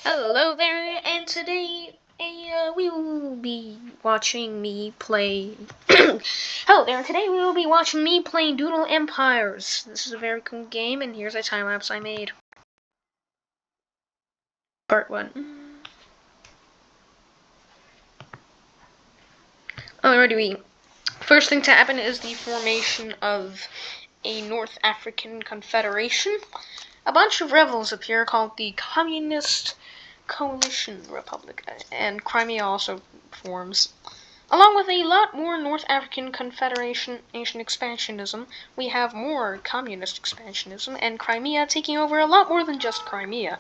Hello there, and today we will be watching me play. Hello there, and today we will be watching me playing Doodle Empires. This is a very cool game, and here's a time lapse I made. Part 1. Alrighty, first thing to happen is the formation of a North African Confederation. A bunch of rebels appear called the Communist Coalition Republic, and Crimea also forms. Along with a lot more North African Confederation expansionism, we have more communist expansionism, and Crimea taking over a lot more than just Crimea,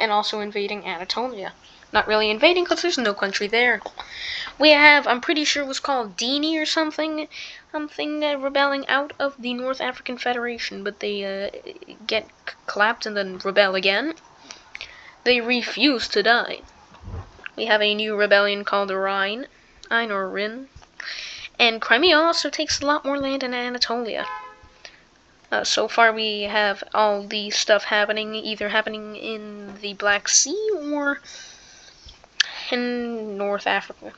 and also invading Anatolia. Not really invading because there's no country there. We have, I'm pretty sure it was called Dini or something rebelling out of the North African Federation, but they get clapped and then rebel again. They refuse to die. We have a new rebellion called Rhine, or Rin, and Crimea also takes a lot more land in Anatolia. So far we have all the stuff either happening in the Black Sea or in North Africa.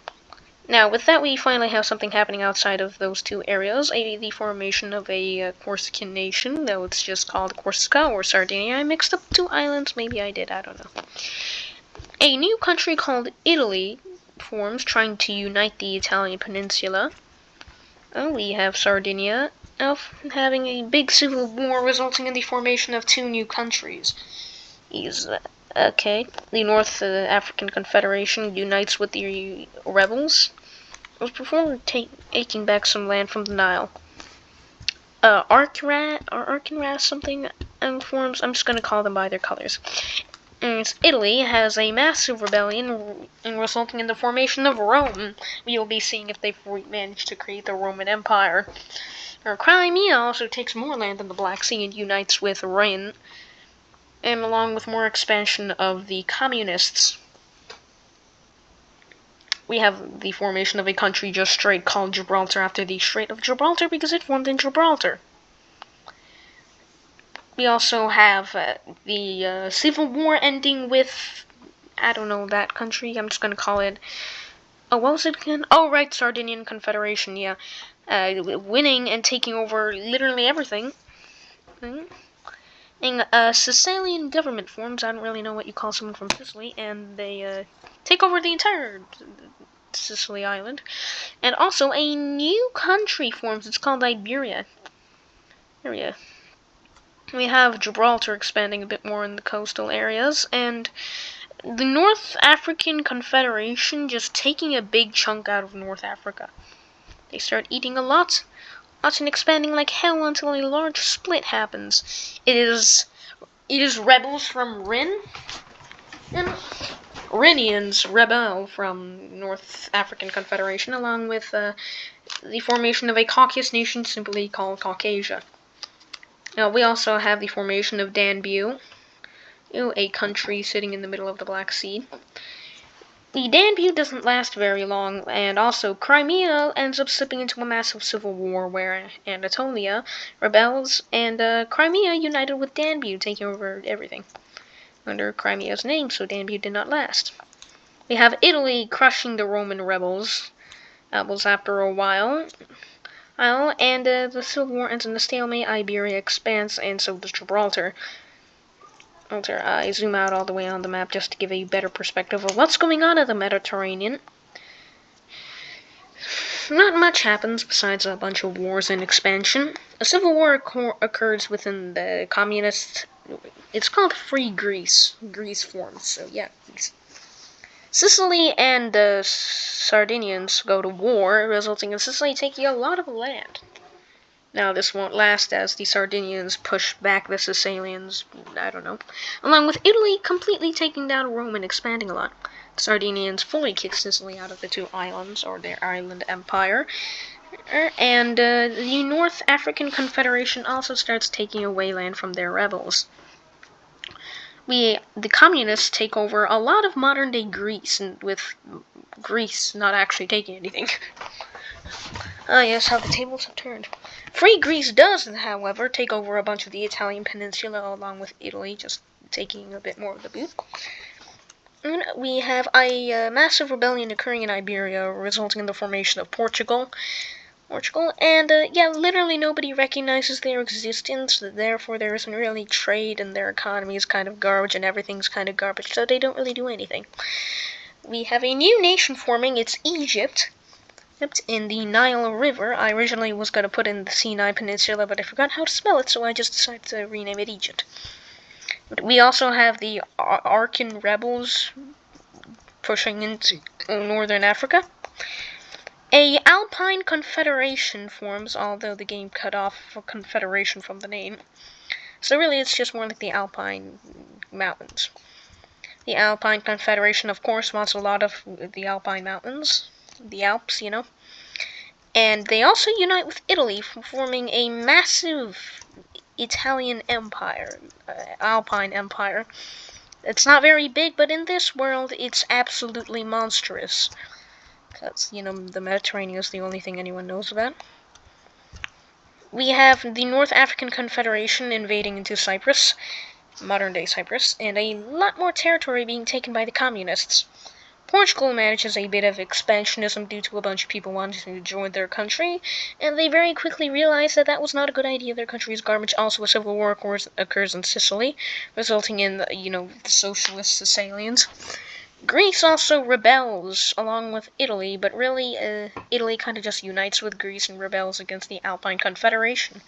Now, with that, we finally have something happening outside of those two areas, the formation of a Corsican nation, though it's just called Corsica or Sardinia. I mixed up two islands, maybe I did, I don't know. A new country called Italy forms, trying to unite the Italian peninsula. We have Sardinia having a big civil war resulting in the formation of two new countries. The North African Confederation unites with the rebels. It was performed taking back some land from the Nile. Arkanras something forms. I'm just going to call them by their colors. Italy has a massive rebellion resulting in the formation of Rome. We will be seeing if they've managed to create the Roman Empire. Crimea also takes more land in the Black Sea and unites with Rhine, and along with more expansion of the communists. We have the formation of a country just straight called Gibraltar after the Strait of Gibraltar because it formed in Gibraltar. We also have the Civil War ending with, I don't know that country, I'm just going to call it, what was it again? Oh, right, Sardinian Confederation, yeah. Winning and taking over literally everything. And Sicilian government forms, I don't really know what you call someone from Sicily, and they take over the entire Sicily island. And also a new country forms, it's called Iberia. We have Gibraltar expanding a bit more in the coastal areas, and the North African Confederation just taking a big chunk out of North Africa. They start eating a lot and expanding like hell until a large split happens. It is rebels from Rin, and Rhinians rebel from North African Confederation, along with the formation of a Caucasus nation simply called Caucasia. Now, we also have the formation of Danube, a country sitting in the middle of the Black Sea. The Danube doesn't last very long, and also Crimea ends up slipping into a massive civil war where Anatolia rebels, and Crimea united with Danube, taking over everything under Crimea's name, so Danube did not last. We have Italy crushing the Roman rebels after a while. And the Civil War ends in a stalemate. Iberia expands, and so does Gibraltar. I zoom out all the way on the map just to give a better perspective of what's going on in the Mediterranean. Not much happens besides a bunch of wars and expansion. A civil war occurs within the communist. It's called Free Greece. Greece forms, so yeah, Greece. Sicily and the Sardinians go to war, resulting in Sicily taking a lot of land. Now, this won't last as the Sardinians push back the Sicilians, I don't know. Along with Italy completely taking down Rome and expanding a lot. The Sardinians fully kick Sicily out of the two islands, or their island empire. And the North African Confederation also starts taking away land from their rebels. The communists take over a lot of modern-day Greece, and with Greece not actually taking anything. Yes, how the tables have turned. Free Greece does, however, take over a bunch of the Italian peninsula along with Italy, just taking a bit more of the boot. We have a massive rebellion occurring in Iberia, resulting in the formation of Portugal. And yeah, literally nobody recognizes their existence, therefore there isn't really trade, and their economy is kind of garbage, and everything's kind of garbage, so they don't really do anything. We have a new nation forming, it's Egypt, in the Nile River. I originally was going to put in the Sinai Peninsula, but I forgot how to spell it, so I just decided to rename it Egypt. We also have the Arkan rebels pushing into northern Africa. A Alpine Confederation forms, although the game cut off Confederation from the name. So really it's just more like the Alpine Mountains. The Alpine Confederation, of course, wants a lot of the Alpine Mountains. The Alps, you know. And they also unite with Italy, forming a massive Italian empire, Alpine empire. It's not very big, but in this world, it's absolutely monstrous. Because, you know, the Mediterranean is the only thing anyone knows about. We have the North African Confederation invading into Cyprus, modern-day Cyprus, and a lot more territory being taken by the communists. Portugal manages a bit of expansionism due to a bunch of people wanting to join their country, and they very quickly realize that that was not a good idea. Their country is garbage. Also, a civil war occurs in Sicily, resulting in, you know, the socialist Sicilians. Greece also rebels along with Italy, but really, Italy kind of just unites with Greece and rebels against the Alpine Confederation.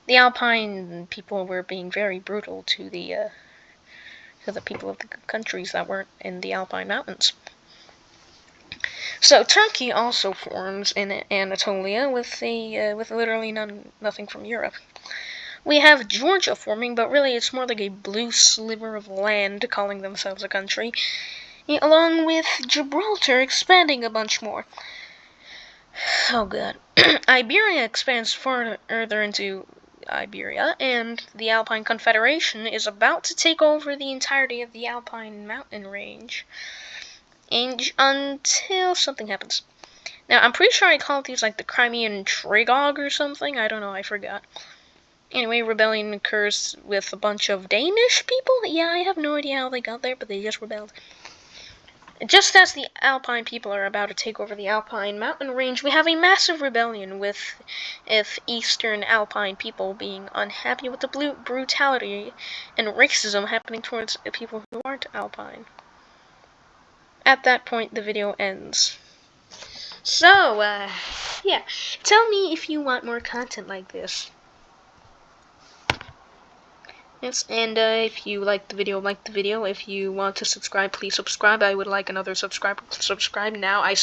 The Alpine people were being very brutal to the people of the countries that weren't in the Alpine Mountains. So Turkey also forms in Anatolia with literally nothing from Europe. We have Georgia forming, but really it's more like a blue sliver of land calling themselves a country, along with Gibraltar expanding a bunch more. Oh god. Iberia expands further into Iberia, and the Alpine Confederation is about to take over the entirety of the Alpine mountain range. Until something happens. Now, I'm pretty sure I called these like the Crimean Trigog or something. I don't know, I forgot. Anyway, rebellion occurs with a bunch of Danish people? Yeah, I have no idea how they got there, but they just rebelled. Just as the Alpine people are about to take over the Alpine mountain range, we have a massive rebellion with Eastern Alpine people being unhappy with the brutality and racism happening towards people who aren't Alpine. At that point, the video ends. So, yeah. Tell me if you want more content like this. Yes, and if you like the video, like the video. If you want to subscribe, please subscribe. I would like another subscriber to subscribe now. I